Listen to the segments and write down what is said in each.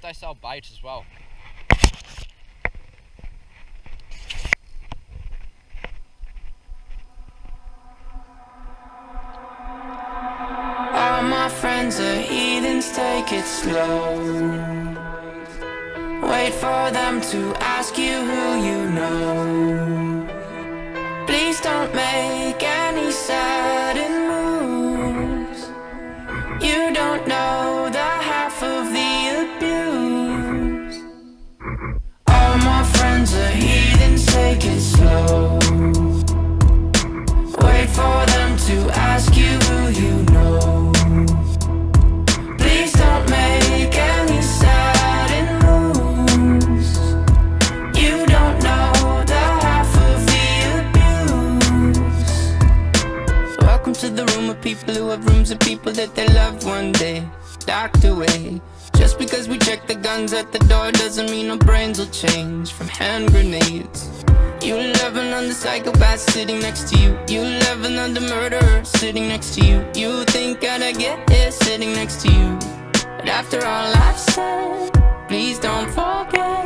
they sell bait as well. All my friends are heathens, take it slow. Wait for them to ask you who you know. Please don't make any sudden moves. You don't know the half of the abuse. All my friends are heathens, take it slow. Wait for them to ask you who you know. Please don't make any sudden moves. You don't know the half of the abuse. Welcome to the room of people who have rooms of people that they loved one day locked away. Just because we check the guns at the door doesn't mean our brains will change from hand grenades. You love another psychopath sitting next to you. You love another murderer sitting next to you. You think I'd get here sitting next to you. But after all I've said, please don't forget.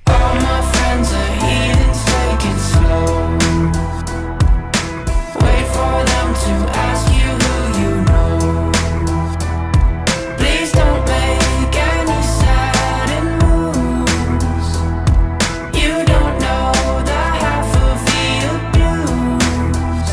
All my friends are heathens, take it slow. Wait for them to ask you who you know. Please don't make any sudden moves. You don't know the half of the abuse.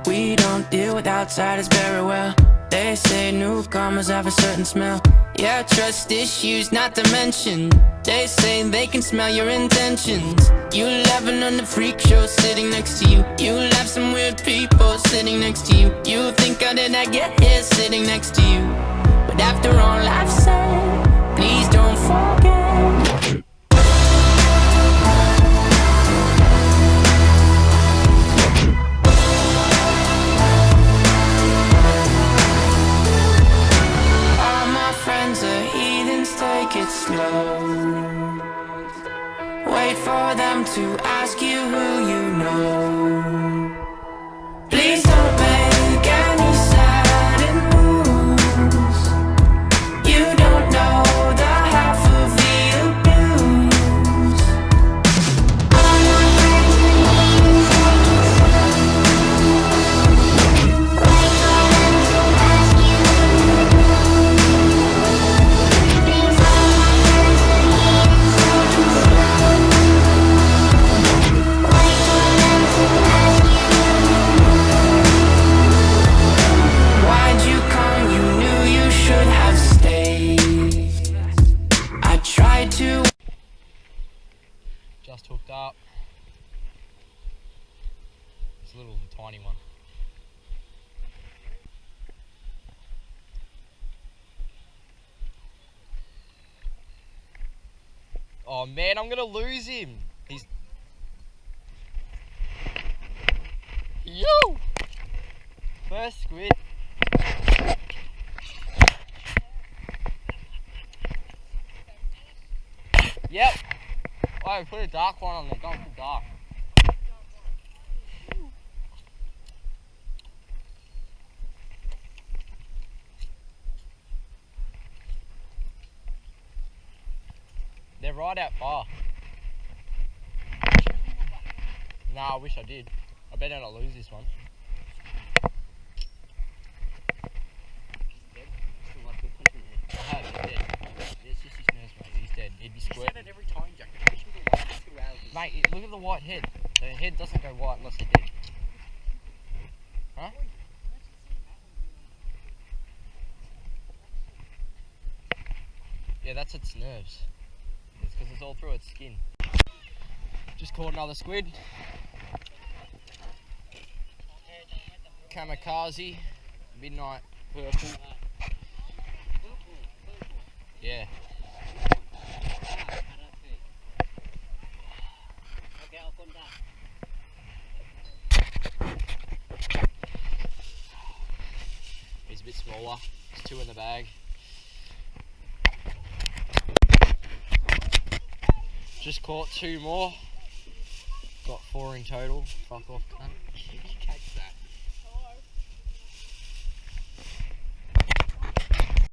We don't deal with outsiders very well. They say newcomers have a certain smell. Yeah, trust issues not to mention. They say they can smell your intentions. You laughing on the freak show sitting next to you. You laugh some weird people sitting next to you. You think I did not get here sitting next to you. But after all I've said, please don't forget. Take it slow. Wait for them to ask you who you know. Please don't make any sudden moves. You don't know the half of the abuse. All my friends are heathens, take it slow. Wait for them to ask you who you know. Just hooked up. It's a little tiny one. Oh man, I'm gonna lose him. He's... Yo! First squid. Yep. Oh, put a dark one on there. Don't put dark. They're right out far. Nah, I wish I did. I better not lose this one. I have, he's dead. It's just his nose, mate. He's dead. He'd be square. You said it every time, Jack. Mate, look at the white head. The head doesn't go white unless they're dead. Huh? Yeah, that's its nerves. It's because it's all through its skin. Just caught another squid. Kamikaze. Midnight purple. Yeah. He's a bit smaller. There's two in the bag. Just caught two more. Got four in total. Fuck off, cunt.